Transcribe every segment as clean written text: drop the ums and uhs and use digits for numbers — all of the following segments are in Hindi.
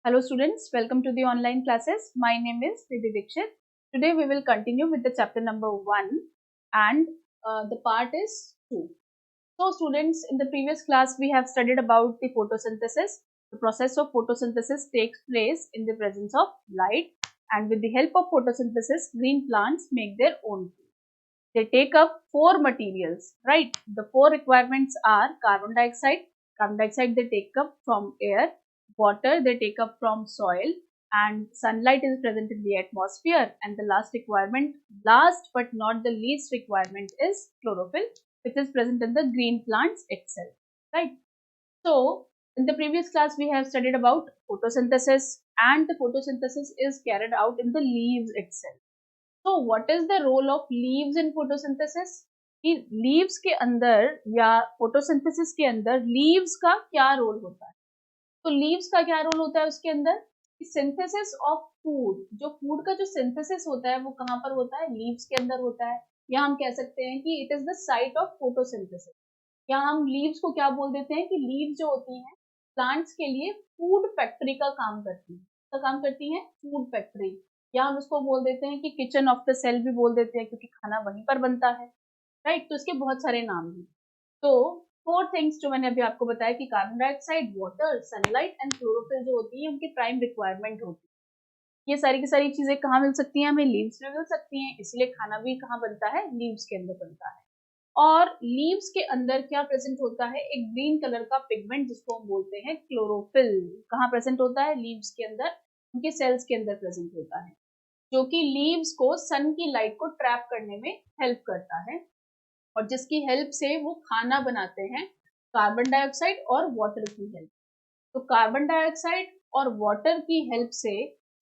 Hello students, welcome to the online classes. My name is Nidhi Dixit. Today we will continue with the chapter number 1 and the part is 2. So students, in the previous class we have studied about the photosynthesis. The process of photosynthesis takes place in the presence of light, and with the help of photosynthesis green plants make their own food. They take up 4 materials, right? The 4 requirements are carbon dioxide. Carbon dioxide they take up from air, water they take up from soil, and sunlight is present in the atmosphere. And the last requirement, last but not the least requirement, is chlorophyll, which is present in the green plants itself, right? So in the previous class we have studied about photosynthesis, and the photosynthesis is carried out in the leaves itself. तो what is the role of leaves in photosynthesis? कि लीव्स के अंदर या फोटोसिंथेसिस के अंदर लीव्स का क्या रोल होता है? तो लीव्स का क्या रोल होता है उसके अंदर? सिंथेसिस ऑफ फूड, जो फूड का जो सिंथेसिस होता है वो कहाँ पर होता है? लीव्स के अंदर होता है। या हम कह सकते हैं कि it is the site of photosynthesis. या हम लीव्स को क्या बोल देते हैं कि लीव्स जो होती हैं प्लांट्स के लिए फूड फैक्ट्री का काम करती है। क्या काम करती है? Food factory. या हम उसको बोल देते हैं कि किचन ऑफ द सेल भी बोल देते हैं, क्योंकि खाना वहीं पर बनता है, राइट? तो इसके बहुत सारे नाम हैं। तो 4 थिंग्स जो मैंने अभी आपको बताया कि carbon dioxide, water, sunlight and chlorophyll जो होती है उनकी प्राइम रिक्वायरमेंट होती है। ये सारी की सारी चीजें कहाँ मिल सकती हैं? हमें लीव्स में मिल सकती हैं, इसलिए खाना भी कहाँ बनता है? लीव्स के अंदर बनता है। और लीव्स के अंदर क्या प्रेजेंट होता है? एक ग्रीन कलर का पिगमेंट जिसको हम बोलते हैं क्लोरोफिल। कहाँ प्रेजेंट होता है? लीव्स के अंदर, उनके सेल्स के अंदर प्रेजेंट होता है, जो कि लीव्स को सन की लाइट को ट्रैप करने में हेल्प करता है, और जिसकी हेल्प से वो खाना बनाते हैं कार्बन डाइऑक्साइड और वाटर की हेल्प। तो कार्बन डाइऑक्साइड और वाटर की हेल्प से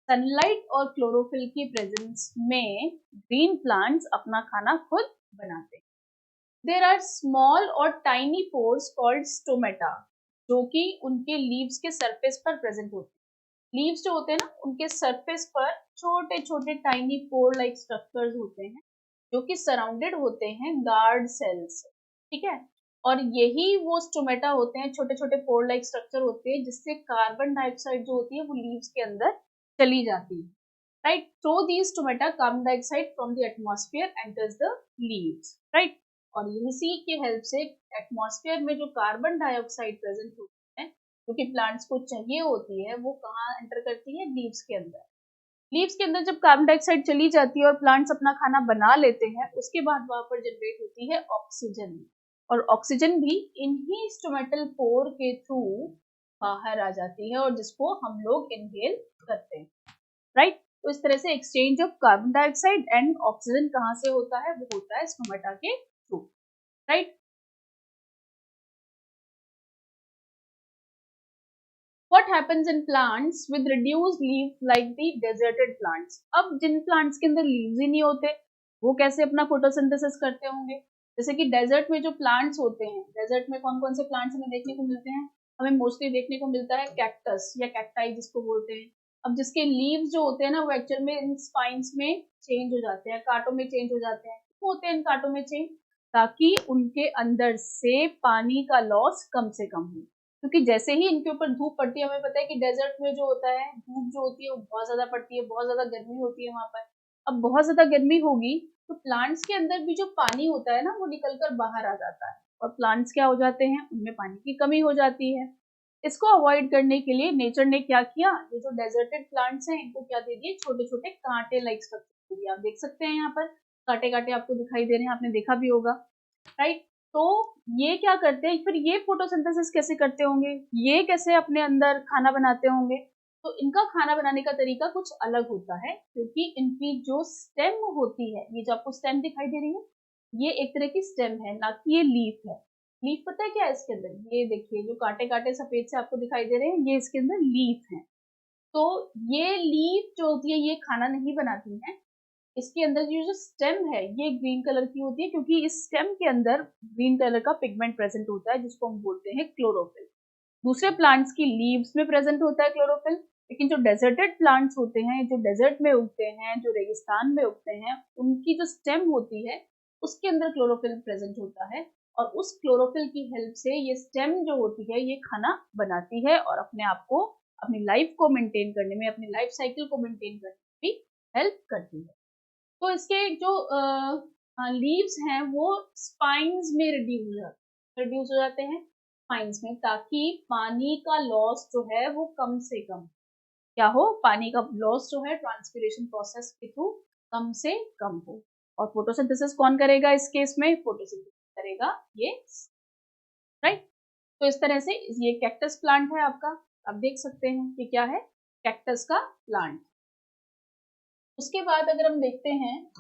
सनलाइट और क्लोरोफिल की प्रेजेंस में ग्रीन प्लांट्स अपना खाना खुद बनाते हैं। देयर आर स्मॉल और टाइनी पोर्स कॉल्ड स्टोमेटा, जो कि उनके लीव्स के सरफेस पर प्रेजेंट होते हैं। लीव्स जो होते हैं ना, उनके सरफेस पर छोटे छोटे टाइनी पोर लाइक स्ट्रक्चर्स होते हैं, जो कि सराउंडेड होते हैं गार्ड सेल्स, ठीक है? और यही वो स्टोमेटा होते हैं, छोटे छोटे पोर लाइक स्ट्रक्चर होते हैं, जिससे कार्बन डाइऑक्साइड जो होती है वो लीव्स के अंदर चली जाती है, right? Through these stomata carbon dioxide from the atmosphere enters the leaves, right? और इसी की हेल्प से एटमॉस्फेयर में जो कार्बन डाइऑक्साइड प्रेजेंट होती है, जो कि प्लांट्स को चाहिए होती है, वो कहाँ एंटर करती है? लीव्स के अंदर। लीव्स के अंदर जब कार्बन डाइऑक्साइड चली जाती है और प्लांट्स अपना खाना बना लेते हैं, उसके बाद वहां पर जनरेट होती है ऑक्सीजन, और ऑक्सीजन भी इन्हीं स्टोमेटल पोर के थ्रू बाहर आ जाती है, और जिसको हम लोग इनहेल करते हैं, राइट? तो इस तरह से exchange of carbon dioxide and oxygen कहाँ से होता है? वो होता है स्टोमेटा के through, right? What happens in plants with reduced leaves like the deserted plants? अब जिन plants के अंदर leaves ही नहीं होते, वो कैसे अपना photosynthesis करते होंगे? जैसे कि डेजर्ट में जो प्लांट्स होते हैं, डेजर्ट में कौन कौन से प्लांट्स हमें देखने को मिलते हैं? हमें मोस्टली देखने को मिलता है कैक्टस या कैक्टाई जिसको बोलते हैं। अब जिसके लीव्स जो होते हैं ना, वो एक्चुअल में इन स्पाइन्स में चेंज हो जाते हैं, कांटों में चेंज हो जाते हैं। क्यों होते हैं इन कांटों में चेंज? ताकि उनके अंदर से पानी का लॉस कम से कम हो, क्योंकि जैसे ही इनके ऊपर धूप पड़ती है, हमें पता है कि डेजर्ट में जो होता है धूप जो होती है वो बहुत ज्यादा पड़ती है, बहुत ज्यादा गर्मी होती है वहां पर। अब बहुत ज्यादा गर्मी होगी तो प्लांट्स के अंदर भी जो पानी होता है ना, वो निकलकर बाहर आ जाता है, और प्लांट्स क्या हो जाते हैं? उनमें पानी की कमी हो जाती है। इसको अवॉइड करने के लिए नेचर ने क्या किया? ये जो डेजर्टेड प्लांट्स हैं इनको क्या दे दिए? छोटे छोटे कांटे लाइक स्ट्रक्चर दे दिए। आप देख सकते हैं यहाँ पर कांटे कांटे आपको दिखाई दे रहे हैं, आपने देखा भी होगा, राइट? तो ये क्या करते हैं फिर? ये फोटोसिंथेसिस कैसे करते होंगे? ये कैसे अपने अंदर खाना बनाते होंगे? तो इनका खाना बनाने का तरीका कुछ अलग होता है, क्योंकि इनकी जो स्टेम होती है, ये जो आपको स्टेम दिखाई दे रही है, ये एक तरह की स्टेम है, ना कि ये लीफ है। लीफ पता है क्या है इसके अंदर? ये देखिए जो कांटे कांटे सफेद से आपको दिखाई दे रहे हैं, ये इसके अंदर लीफ है। तो ये लीफ जो होती है ये खाना नहीं बनाती है। इसके अंदर ये जो स्टेम है ये ग्रीन कलर की होती है, क्योंकि इस स्टेम के अंदर ग्रीन कलर का पिगमेंट प्रेजेंट होता है, जिसको हम बोलते हैं क्लोरोफिल। दूसरे प्लांट्स की लीव्स में प्रेजेंट होता है क्लोरोफिल, लेकिन जो डेजर्टेड प्लांट्स होते हैं, जो डेजर्ट में उगते हैं, जो रेगिस्तान में उगते हैं, उनकी जो स्टेम होती है उसके अंदर क्लोरोफिल प्रेजेंट होता है, और उस क्लोरोफिल की हेल्प से ये स्टेम जो होती है ये खाना बनाती है और अपने आप को अपनी लाइफ को मेंटेन करने में, अपनी लाइफ साइकिल को मेंटेन करने में भी हेल्प करती है। तो इसके जो लीव्स हैं वो स्पाइन्स में रिड्यूस हो जाते हैं स्पाइन्स में, ताकि पानी का लॉस जो है वो कम से कम क्या हो, पानी का लॉस जो है ट्रांसपिरेशन प्रोसेस के थ्रू कम से कम हो। और फोटोसिंथेसिस कौन करेगा इस केस में? फोटोसिंथेसिस करेगा ये, राइट। तो इस तरह से ये कैक्टस प्लांट है आपका, आप देख सकते हैं कि क्या है, कैक्टस का प्लांट। उसके बाद अगर हम देखते हैं,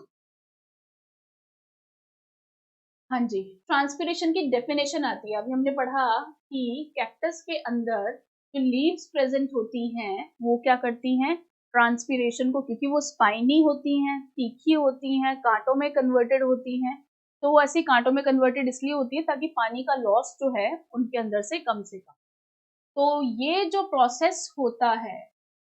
हाँ जी, ट्रांसपिरेशन की डेफिनेशन आती है। अभी हमने पढ़ा कि कैक्टस के अंदर जो लीव्स प्रेजेंट होती हैं वो क्या करती हैं, ट्रांसपिरेशन को, क्योंकि वो स्पाइनी होती हैं, तीखी होती हैं, कांटों में कन्वर्टेड होती हैं, तो वो ऐसी कांटों में कन्वर्टेड इसलिए होती है ताकि पानी का लॉस जो है उनके अंदर से कम। तो ये जो प्रोसेस होता है,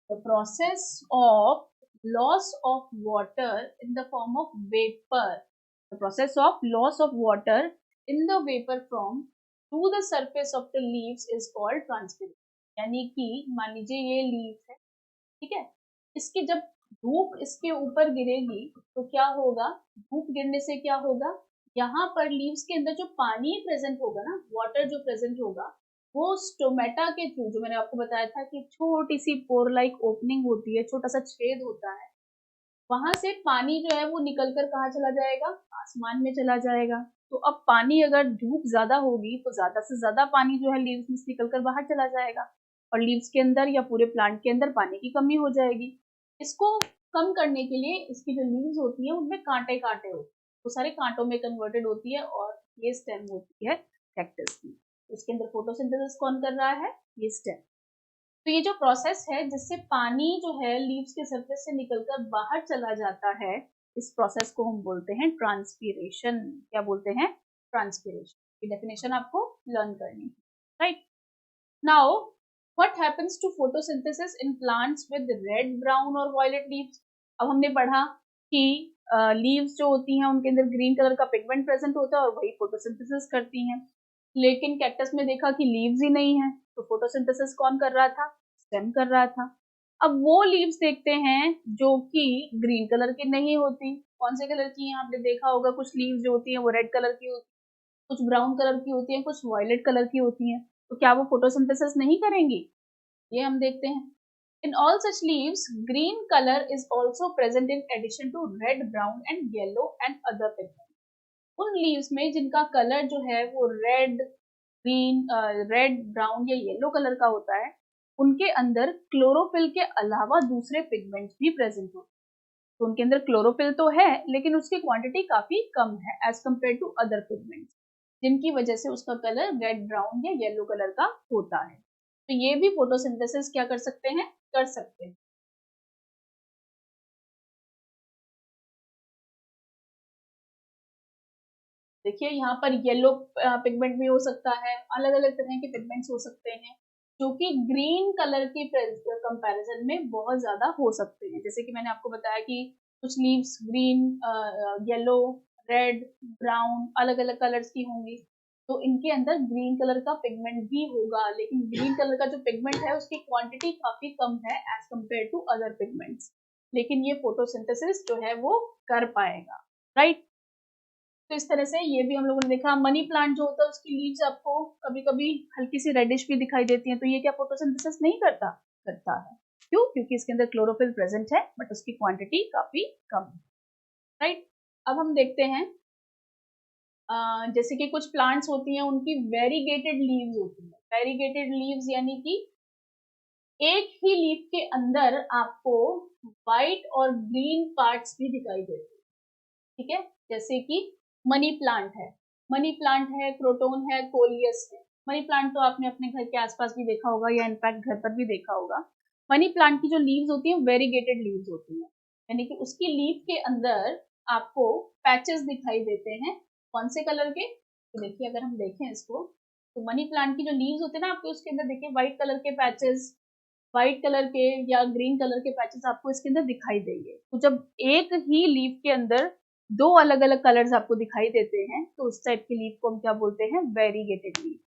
the process of loss of water in the form of vapour, the process of loss of water in the vapor from to the surface of the leaves is called transpiration। यानी कि मान लीजिए ये लीव है, ठीक है, इसकी जब धूप इसके ऊपर गिरेगी तो क्या होगा, धूप गिरने से क्या होगा, यहाँ पर लीव्स के अंदर जो पानी प्रेजेंट होगा ना, वाटर जो प्रेजेंट होगा, वो स्टोमेटा के थ्रू, जो मैंने आपको बताया था कि छोटी सी पोर लाइक ओपनिंग होती है, छोटा सा छेद होता है, वहां से पानी जो है वो निकलकर कहाँ चला जाएगा, आसमान में चला जाएगा। तो अब पानी अगर धूप ज्यादा होगी तो ज्यादा से ज्यादा पानी जो है लीव्स में से निकलकर बाहर चला जाएगा, और लीव्स के अंदर या पूरे प्लांट के अंदर पानी की कमी हो जाएगी। इसको कम करने के लिए इसकी जो लीव्स होती है उनमें कांटे कांटे होते हैं, वो सारे कांटों में कन्वर्टेड होती है, और ये स्टेम होती है कैक्टस की। इसके अंदर फोटोसिंथेसिस कौन कर रहा है, ये स्टेम। तो ये जो प्रोसेस है जिससे पानी जो है लीव्स के सरफेस से निकलकर बाहर चला जाता है, इस प्रोसेस को हम बोलते हैं ट्रांसपीरेशन। क्या बोलते हैं, ट्रांसपीरेशन। की डेफिनेशन आपको लर्न करनी है, right. Now what happens to photosynthesis in plants with red, brown और वायलेट लीव्स। अब हमने पढ़ा कि लीव्स जो होती हैं उनके अंदर ग्रीन कलर का पिगमेंट प्रेजेंट होता है और वही फोटोसिंथेसिस करती हैं, लेकिन कैक्टस में देखा कि लीव्स ही नहीं है, तो फोटोसिंथेसिस कौन कर रहा था, स्टेम कर रहा था। अब वो लीव्स देखते हैं जो कि ग्रीन कलर की नहीं होती, कौन से कलर की हैं, आपने देखा होगा कुछ लीव्स जो होती हैं वो रेड कलर की होती है, कुछ ब्राउन कलर की होती हैं, कुछ वायलेट कलर की होती हैं, तो क्या वो फोटोसिंथेसिस नहीं करेंगी, ये हम देखते हैं। In all such leaves, green color is also present in addition to red, brown and yellow and other pigments। उन लीव्स में जिनका कलर जो है वो रेड, ग्रीन, रेड, ब्राउन या येलो कलर का होता है, उनके अंदर क्लोरोफिल के अलावा दूसरे पिगमेंट्स भी प्रेजेंट होते हैं। तो उनके अंदर क्लोरोफिल तो है लेकिन उसकी क्वांटिटी काफी कम है as compare to other pigments, जिनकी वजह से उसका कलर रेड, ब्राउन या येलो कलर का होता है। तो ये भी फोटोसिंथेसिस क्या कर सकते हैं, कर सकते हैं। देखिए यहाँ पर येलो पिगमेंट भी हो सकता है, अलग अलग तरह के पिगमेंट्स हो सकते हैं जो कि ग्रीन कलर के कंपैरिजन में बहुत ज्यादा हो सकते हैं। जैसे कि मैंने आपको बताया कि कुछ leaves green, yellow, red, brown अलग अलग कलर्स की होंगी, तो इनके अंदर ग्रीन कलर का पिगमेंट भी होगा, लेकिन ग्रीन कलर का जो पिगमेंट है उसकी क्वांटिटी काफी कम है as compare to other pigments, लेकिन ये फोटोसिंथेसिस जो है वो कर पाएगा, राइट। तो इस तरह से ये भी हम लोगों ने देखा। मनी प्लांट जो होता है उसकी लीव्स आपको कभी कभी हल्की सी रेडिश भी दिखाई देती हैं, तो ये क्या फोटोसिंथेसिस नहीं करता, करता है। क्यों? क्योंकि इसके अंदर क्लोरोफिल प्रेजेंट है बट उसकी क्वांटिटी काफी कम है, राइट। अब हम देखते हैं जैसे कि कुछ प्लांट्स होती हैं उनकी वेरीगेटेड लीव्स होती है। वेरीगेटेड लीव्स यानी कि एक ही लीफ के अंदर आपको व्हाइट और ग्रीन पार्ट्स भी दिखाई देते हैं, ठीक है। जैसे कि मनी प्लांट है, मनी प्लांट है, क्रोटोन है, कोलियस है। मनी प्लांट तो आपने अपने घर के आसपास भी देखा होगा या इनफैक्ट घर पर भी देखा होगा। मनी प्लांट की जो लीव्स होती हैं वेरीगेटेड लीव्स होती हैं, यानी कि उसकी लीफ के अंदर आपको पैचेस दिखाई देते हैं, कौन से कलर के, तो देखिए अगर हम देखें इसको, तो मनी प्लांट की जो लीव्स होते हैं ना आपके, उसके अंदर देखिए व्हाइट कलर के पैचेस, व्हाइट कलर के या ग्रीन कलर के पैचेस आपको इसके अंदर दिखाई देंगे। तो जब एक ही लीफ के अंदर दो अलग अलग कलर्स आपको दिखाई देते हैं तो उस टाइप की लीफ को हम क्या बोलते हैं, वेरीगेटेड लीफ।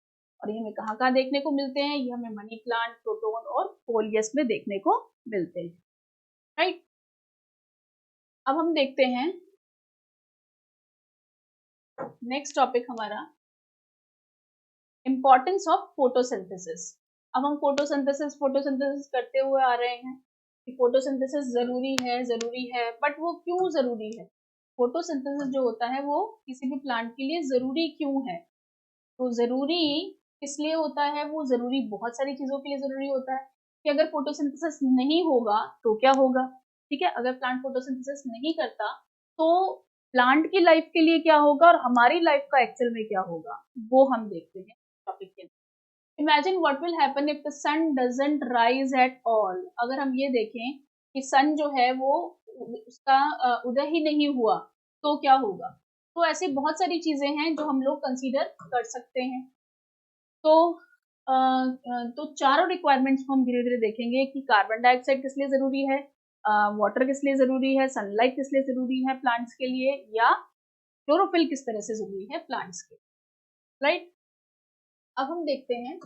और ये हमें कहाँ कहाँ देखने को मिलते हैं? ये हमें मनी प्लांट, प्रोटोन और फोलियस में देखने को मिलते हैं, राइट। अब हम देखते हैं नेक्स्ट टॉपिक हमारा इम्पोर्टेंस ऑफ फोटोसिंथेसिस। अब हम फोटोसिंथेसिस करते हुए आ रहे हैं कि फोटोसिंथेसिस जरूरी है, बट वो क्यों जरूरी है? फोटोसिंथेसिस जो होता है वो किसी भी प्लांट के लिए जरूरी क्यों है? तो जरूरी इसलिए होता है, वो जरूरी बहुत सारी चीजों के लिए जरूरी होता है कि अगर फोटोसिंथेसिस नहीं होगा तो क्या होगा, ठीक है। अगर प्लांट फोटोसिंथेसिस नहीं करता तो प्लांट की लाइफ के लिए क्या होगा और हमारी लाइफ का एक्चुअल में क्या होगा, वो हम देखते हैं टॉपिक के। Imagine what will happen if the sun doesn't rise at all. अगर हम ये देखें कि सन जो है वो उसका उदय ही नहीं हुआ तो क्या होगा। तो ऐसी बहुत सारी चीजें हैं जो हम लोग कंसीडर कर सकते हैं। तो चारों रिक्वायरमेंट्स को हम धीरे धीरे देखेंगे कि कार्बन डाइऑक्साइड किस लिए जरूरी है, वाटर किस लिए जरूरी है, सनलाइट किस लिए जरूरी है प्लांट्स के लिए, या क्लोरोफिल किस तरह से जरूरी है प्लांट्स के, राइट। अब हम देखते हैं,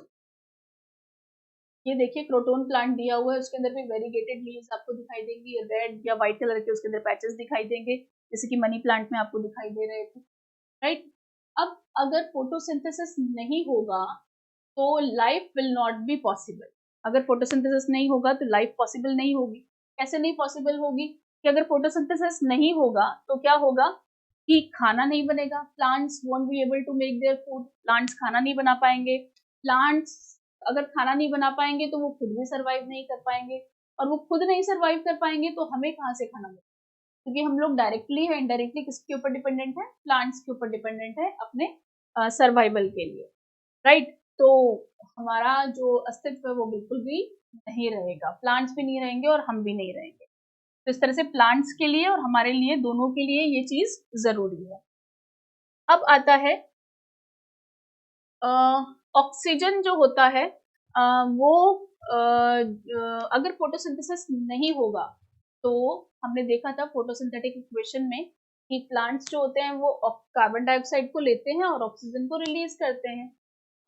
ये देखिए क्रोटोन प्लांट दिया हुआ है, उसके अंदर भी वेरीगेटेड लीव्स आपको दिखाई देंगी, रेड या व्हाइट कलर के उसके अंदर पैचेस दिखाई देंगे, जैसे कि मनी प्लांट में आपको दिखाई दे रहे थे, राइट। अब अगर फोटोसिंथेसिस नहीं होगा तो life will not be possible. अगर फोटोसिंथेसिस नहीं होगा तो लाइफ पॉसिबल नहीं होगी। कैसे नहीं पॉसिबल होगी? कि अगर फोटोसिंथेसिस नहीं होगा तो क्या होगा कि खाना नहीं बनेगा, plants won't be able to make their food, plants खाना नहीं बना पाएंगे। प्लांट्स अगर खाना नहीं बना पाएंगे तो वो खुद भी सर्वाइव नहीं कर पाएंगे, और वो खुद नहीं सर्वाइव कर पाएंगे तो हमें कहाँ से खाना मिलेगा? क्योंकि हम लोग डायरेक्टली या इनडायरेक्टली किसके ऊपर डिपेंडेंट है? प्लांट्स के ऊपर डिपेंडेंट है अपने सर्वाइवल के लिए, राइट। तो हमारा जो अस्तित्व है वो बिल्कुल भी नहीं रहेगा, प्लांट्स भी नहीं रहेंगे और हम भी नहीं रहेंगे। तो इस तरह से प्लांट्स के लिए और हमारे लिए, दोनों के लिए ये चीज जरूरी है। अब आता है ऑक्सीजन जो होता है वो अगर फोटोसिंथेसिस नहीं होगा तो हमने देखा था फोटोसिंथेटिक इक्वेशन में कि प्लांट्स जो होते हैं वो कार्बन डाइऑक्साइड को लेते हैं और ऑक्सीजन को रिलीज करते हैं।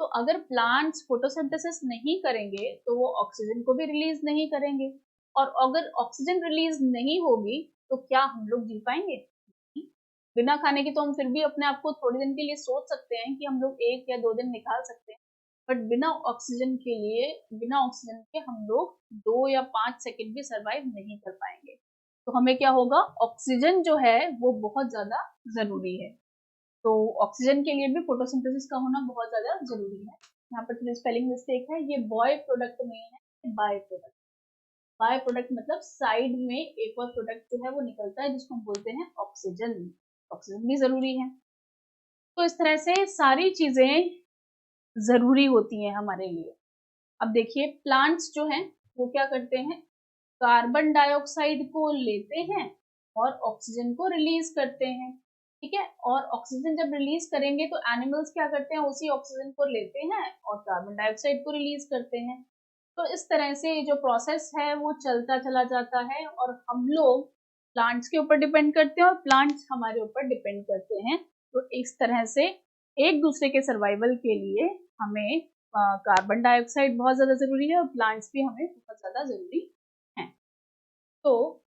तो अगर प्लांट्स फोटोसिंथेसिस नहीं करेंगे तो वो ऑक्सीजन को भी रिलीज नहीं करेंगे, और अगर ऑक्सीजन रिलीज नहीं होगी तो क्या हम लोग जी पाएंगे? बिना खाने के तो हम फिर भी अपने आप को थोड़े दिन के लिए सोच सकते हैं कि हम लोग 1 या 2 दिन निकाल सकते हैं, बट बिना ऑक्सीजन के लिए, बिना ऑक्सीजन के हम लोग 2 या 5 सेकंड भी सरवाइव नहीं कर पाएंगे। तो हमें क्या होगा, ऑक्सीजन जो है वो बहुत ज्यादा जरूरी है। तो ऑक्सीजन के लिए भी फोटोसिंथेसिस का होना बहुत ज्यादा जरूरी है। यहाँ पर थोड़ी स्पेलिंग मिस्टेक है, ये बॉय प्रोडक्ट नहीं है, बाय प्रोडक्ट। बाय प्रोडक्ट मतलब साइड में एक और प्रोडक्ट जो है वो निकलता है जिसको हम बोलते हैं ऑक्सीजन। ऑक्सीजन भी जरूरी है। तो इस तरह से सारी चीजें जरूरी होती हैं हमारे लिए। अब देखिए प्लांट्स जो हैं वो क्या करते हैं, कार्बन डाइऑक्साइड को लेते हैं और ऑक्सीजन को रिलीज करते हैं, ठीक है। और ऑक्सीजन जब रिलीज करेंगे तो एनिमल्स क्या करते हैं, उसी ऑक्सीजन को लेते हैं और कार्बन डाइऑक्साइड को रिलीज करते हैं। तो इस तरह से जो प्रोसेस है वो चलता चला जाता है, और हम लोग प्लांट्स के ऊपर डिपेंड करते हैं और प्लांट्स हमारे ऊपर डिपेंड करते हैं। तो इस तरह से एक दूसरे के सर्वाइवल के लिए हमें कार्बन डाइऑक्साइड बहुत ज्यादा जरूरी है और प्लांट्स भी हमें बहुत ज्यादा जरूरी हैं। तो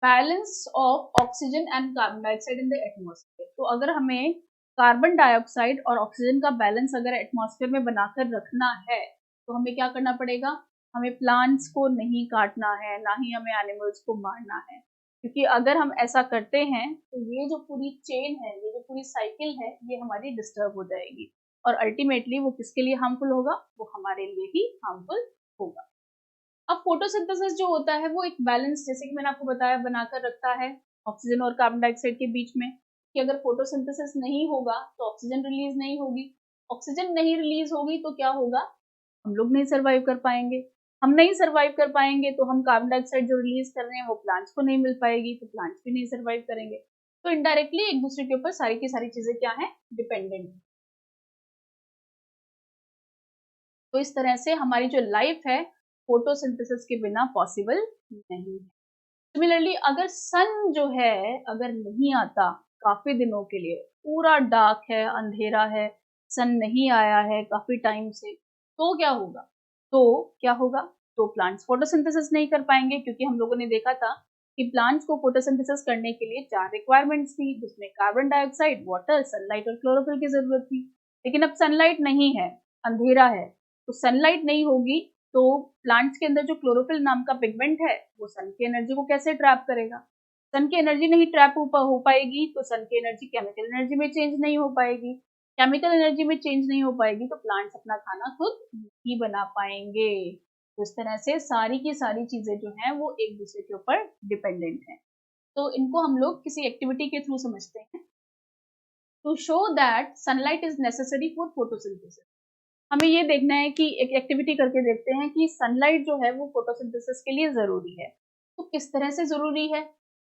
balance of oxygen and carbon dioxide in the atmosphere. तो अगर हमें कार्बन डाइऑक्साइड और ऑक्सीजन का बैलेंस अगर एटमॉस्फेयर में बनाकर रखना है तो हमें क्या करना पड़ेगा, हमें प्लांट्स को नहीं काटना है, ना ही हमें एनिमल्स को मारना है। क्योंकि अगर हम ऐसा करते हैं तो ये जो पूरी चेन है, ये जो पूरी साइकिल है, ये हमारी डिस्टर्ब हो जाएगी, और अल्टीमेटली वो किसके लिए हार्मफुल होगा, वो हमारे लिए ही हार्मफुल होगा। अब फोटोसिंथेसिस जो होता है वो एक बैलेंस, जैसे कि मैंने आपको बताया, बनाकर रखता है ऑक्सीजन और कार्बन डाइऑक्साइड के बीच में, कि अगर फोटोसिंथेसिस नहीं होगा तो ऑक्सीजन रिलीज नहीं होगी, ऑक्सीजन नहीं रिलीज होगी तो क्या होगा, हम लोग नहीं सर्वाइव कर पाएंगे। हम नहीं सर्वाइव कर पाएंगे तो हम कार्बन डाइऑक्साइड जो रिलीज कर रहे हैं वो प्लांट्स को नहीं मिल पाएगी, तो प्लांट्स भी नहीं सर्वाइव करेंगे। तो इनडायरेक्टली एक दूसरे के ऊपर सारी की सारी चीजें क्या है, डिपेंडेंट। तो इस तरह से हमारी जो लाइफ है फोटोसिंथेसिस के बिना पॉसिबल नहीं है। सिमिलरली अगर सन जो है अगर नहीं आता काफी दिनों के लिए, पूरा डार्क है, अंधेरा है, सन नहीं आया है काफी टाइम से, तो क्या होगा? तो प्लांट्स फोटोसिंथेसिस नहीं कर पाएंगे, क्योंकि हम लोगों ने देखा था कि प्लांट्स को फोटोसिंथेसिस करने के लिए 4 रिक्वायरमेंट्स थी, जिसमें कार्बन डाइऑक्साइड, वाटर, सनलाइट और क्लोरोफिल की जरूरत थी। लेकिन अब सनलाइट नहीं है, अंधेरा है, तो सनलाइट नहीं होगी तो प्लांट्स के अंदर जो क्लोरोफिल नाम का पिगमेंट है वो सन की एनर्जी को कैसे ट्रैप करेगा? सन की एनर्जी नहीं ट्रैप हो पाएगी तो सन की एनर्जी केमिकल एनर्जी में चेंज नहीं हो पाएगी, केमिकल एनर्जी में चेंज नहीं हो पाएगी तो प्लांट्स अपना खाना खुद नहीं बना पाएंगे। तो इस तरह से सारी की सारी चीजें जो हैं वो एक दूसरे के ऊपर डिपेंडेंट हैं। तो इनको हम लोग किसी एक्टिविटी के थ्रू समझते हैं। To show that sunlight is necessary for photosynthesis, हमें ये देखना है कि एक एक्टिविटी करके देखते हैं कि सनलाइट जो है वो फोटोसिंथेसिस के लिए जरूरी है, तो किस तरह से जरूरी है,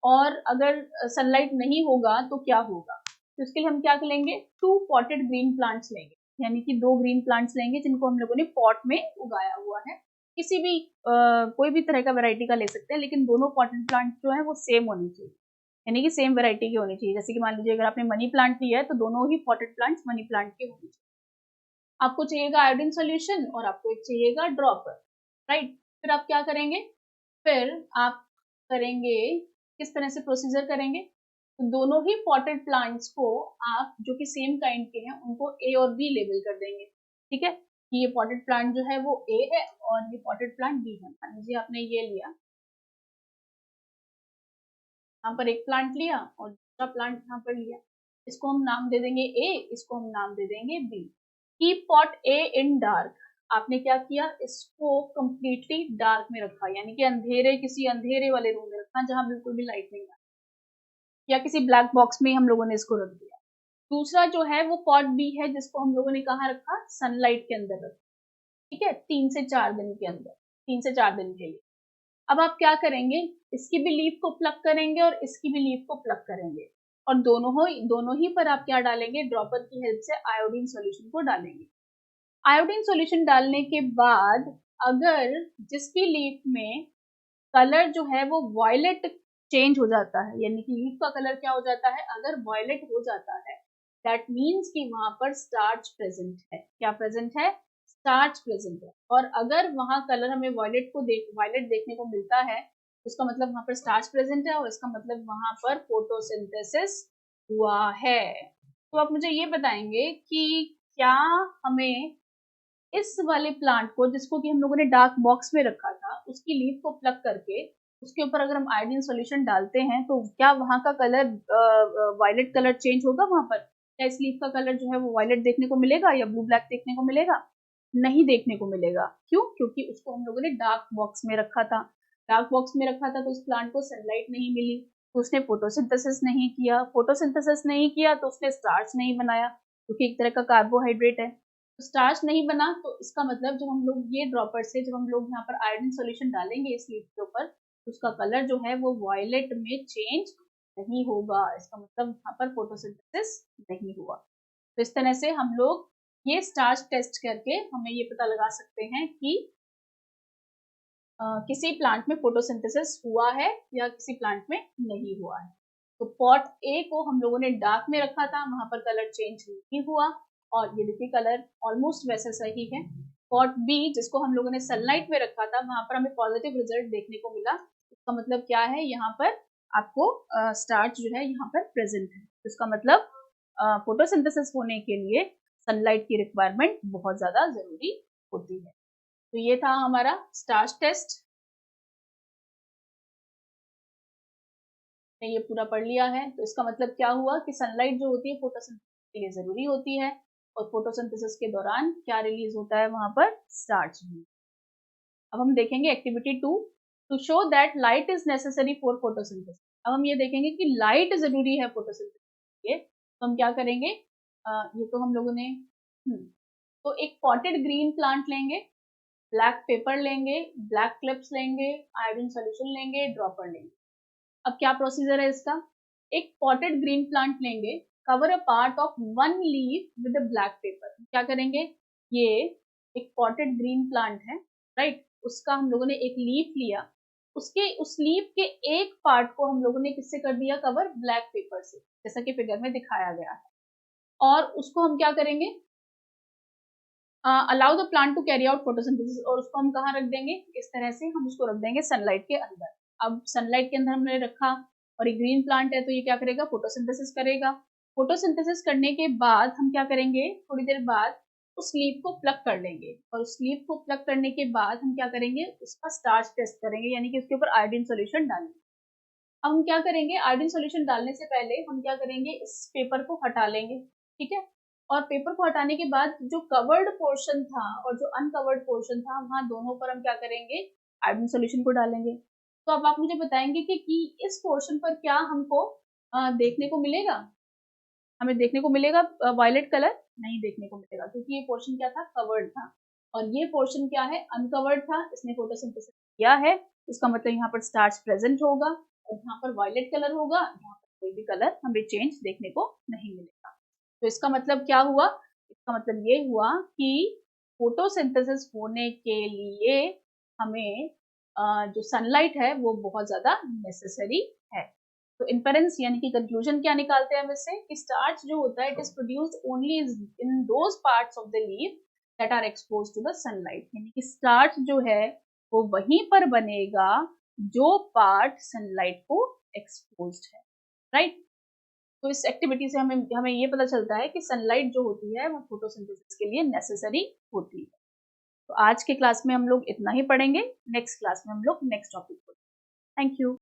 और अगर सनलाइट नहीं होगा तो क्या होगा। तो इसके लिए हम क्या लेंगे, 2 पॉटेड ग्रीन प्लांट्स लेंगे, यानी कि 2 ग्रीन प्लांट्स लेंगे जिनको हम लोगों ने पॉट में उगाया हुआ है, किसी भी कोई भी तरह का वैरायटी का ले सकते हैं, लेकिन दोनों पॉटेड प्लांट जो है वो सेम होनी चाहिए, यानी कि सेम वैरायटी की होनी चाहिए। जैसे कि मान लीजिए अगर आपने मनी प्लांट लिया है तो दोनों ही पॉटेड प्लांट्स मनी प्लांट के होने चाहिए। आपको चाहिएगा आयोडीन सॉल्यूशन और आपको एक चाहिएगा ड्रॉपर, राइट। फिर आप क्या करेंगे, फिर आप करेंगे किस तरह से प्रोसीजर करेंगे, तो दोनों ही पॉटेड प्लांट्स को आप जो कि सेम काइंड के हैं उनको ए और बी लेबल कर देंगे, ठीक है, कि ये पॉटेड प्लांट जो है वो ए है और ये पॉटेड प्लांट बी है। मान लीजिए आपने ये लिया, यहाँ पर एक प्लांट लिया और दूसरा प्लांट यहाँ पर लिया, इसको हम नाम दे देंगे ए, इसको हम नाम दे देंगे B. Keep pot A in dark, आपने क्या किया, इसको कंप्लीटली डार्क में रखा, यानी कि अंधेरे, किसी अंधेरे वाले रूम में रखा जहां बिल्कुल भी लाइट नहीं आ, या किसी ब्लैक बॉक्स में हम लोगों ने इसको रख दिया। दूसरा जो है वो पॉट बी है, जिसको हम लोगों ने कहाँ रखा, सनलाइट के अंदर रखा, ठीक है, 3 से 4 दिन के अंदर, 3 से 4 दिन के लिए। अब आप क्या करेंगे, इसकी भी लीफ को प्लग करेंगे और इसकी भी लीफ को प्लग करेंगे, और दोनों ही पर आप क्या डालेंगे, ड्रॉपर की हेल्प से आयोडीन सॉल्यूशन को डालेंगे। आयोडीन सॉल्यूशन डालने के बाद अगर जिस भी लीफ में कलर जो है वो वॉयलेट चेंज हो जाता है, यानी कि लीफ का कलर क्या हो जाता है, अगर वॉयलेट हो जाता है, दैट मीन्स कि वहां पर स्टार्च प्रेजेंट है। क्या प्रेजेंट है, स्टार्च प्रेजेंट है। और अगर वहां कलर हमें वॉयलेट देखने को मिलता है, उसका मतलब वहां पर स्टार्च प्रेजेंट है, और इसका मतलब वहां पर फोटोसिंथेसिस हुआ है। तो आप मुझे ये बताएंगे कि क्या हमें इस वाले प्लांट को, जिसको कि हम लोगों ने डार्क बॉक्स में रखा था, उसकी लीफ को प्लग करके उसके ऊपर अगर हम आयोडीन सॉल्यूशन डालते हैं तो क्या वहां का कलर वायलेट कलर चेंज होगा, वहां पर क्या इस लीफ का कलर जो है वो वायलेट देखने को मिलेगा या ब्लू ब्लैक देखने को मिलेगा? नहीं देखने को मिलेगा। क्यों? क्योंकि उसको हम लोगों ने डार्क बॉक्स में रखा था, डार्क बॉक्स में रखा था तो उस प्लांट को सनलाइट नहीं मिली, तो उसने फोटोसिंथेसिस नहीं किया, फोटोसिंथेसिस नहीं किया तो उसने स्टार्च नहीं बनाया, क्योंकि एक तरह का कार्बोहाइड्रेट है। स्टार्च नहीं बना तो इसका मतलब जब हम लोग ये ड्रॉपर से जब हम लोग यहाँ पर आयोडीन सॉल्यूशन डालेंगे इस लीफ के ऊपर, उसका कलर जो है वो वॉयलेट में चेंज नहीं होगा, इसका मतलब यहाँ पर फोटोसिंथेसिस नहीं हुआ। तो इस तरह से हम लोग ये स्टार्च टेस्ट करके हमें ये पता लगा सकते हैं कि किसी प्लांट में फोटोसिंथेसिस हुआ है या किसी प्लांट में नहीं हुआ है। तो पॉट ए को हम लोगों ने डार्क में रखा था, वहां पर कलर चेंज नहीं हुआ, और ये देखिए कलर ऑलमोस्ट वैसा सही है। पॉट बी जिसको हम लोगों ने सनलाइट में रखा था, वहां पर हमें पॉजिटिव रिजल्ट देखने को मिला। इसका मतलब क्या है, यहाँ पर आपको स्टार्च जो है यहाँ पर प्रेजेंट है, इसका मतलब फोटोसिंथेसिस होने के लिए सनलाइट की रिक्वायरमेंट बहुत ज्यादा जरूरी होती है। तो ये था हमारा स्टार्च टेस्ट, ये पूरा पढ़ लिया है। तो इसका मतलब क्या हुआ कि सनलाइट जो होती है फोटोसिंथेसिस के लिए जरूरी होती है, और फोटोसिंथेसिस के दौरान क्या रिलीज होता है, वहां पर स्टार्च। अब हम देखेंगे activity 2, to show that light is necessary for photosynthesis. अब हम ये देखेंगे कि लाइट जरूरी है फोटोसिंथेसिस के लिए, तो हम क्या करेंगे, ये तो हम लोगों ने तो एक पॉटेड ग्रीन प्लांट लेंगे, ब्लैक पेपर लेंगे, ब्लैक क्लिप्स लेंगे, आयोडीन सोल्यूशन लेंगे, ड्रॉपर लेंगे। अब क्या प्रोसीजर है इसका, एक पॉटेड ग्रीन प्लांट लेंगे, cover a part of 1 leaf with a black pepper. क्या करेंगे, ये एक पॉटेड ग्रीन प्लांट है, राइट, उसका हम लोगों ने एक लीफ लिया, उसके उस लीफ के एक पार्ट को हम लोगों ने किससे कर दिया कवर, ब्लैक पेपर से, जैसा कि फिगर में दिखाया गया है। और उसको हम क्या करेंगे, allow the plant to carry out photosynthesis, और उसको हम कहाँ रख देंगे, इस तरह से हम उसको रख देंगे सनलाइट के अंदर। अब सनलाइट के अंदर हमने रखा और ये ग्रीन प्लांट है तो ये क्या करेगा, फोटोसिंथेसिस करेगा। फोटोसिंथेसिस करने के बाद हम क्या करेंगे, थोड़ी देर बाद उस लीफ को प्लग कर लेंगे, और उस लीफ को प्लग करने के बाद हम क्या करेंगे, उसका स्टार्च टेस्ट करेंगे, यानी कि उसके ऊपर आयोडीन सोल्यूशन डालेंगे। अब हम क्या करेंगे, आयोडीन सोल्यूशन डालने से पहले हम क्या करेंगे, इस पेपर को हटा लेंगे, ठीक है। और पेपर को हटाने के बाद जो कवर्ड पोर्शन था और जो अनकवर्ड पोर्शन था, वहां दोनों पर हम क्या करेंगे, आयोडीन सोल्यूशन को डालेंगे। तो अब आप मुझे बताएंगे कि इस पोर्शन पर क्या हमको देखने को मिलेगा, हमें देखने को मिलेगा वायलेट कलर, नहीं देखने को मिलेगा, क्योंकि ये पोर्शन क्या था, कवर्ड था, और ये पोर्शन क्या है, अनकवर्ड था, इसने फोटोसिंथेसिस किया है, इसका मतलब यहाँ पर स्टार्च प्रेजेंट होगा, और यहाँ पर वायलेट कलर होगा, यहाँ पर कोई भी कलर हमें चेंज देखने को नहीं मिलेगा। तो इसका मतलब क्या हुआ, इसका मतलब ये हुआ कि फोटोसिंथेसिस होने के लिए हमें जो सनलाइट है वो बहुत ज्यादा नेसेसरी है। तो इन्फेरेंस यानी कि कंक्लूजन क्या निकालते हैं हम इससे, कि स्टार्च जो होता है it is produced only in those parts of the leaf that are exposed to the sunlight, यानी कि स्टार्च जो है वो वहीं पर बनेगा जो पार्ट सनलाइट को एक्सपोज्ड है, राइट। तो इस एक्टिविटी से हमें हमें ये पता चलता है कि सनलाइट जो होती है वो फोटोसिंथेसिस के लिए नेसेसरी होती है। तो आज के क्लास में हम लोग इतना ही पढ़ेंगे, नेक्स्ट क्लास में हम लोग नेक्स्ट टॉपिक पढ़ेंगे। Thank you.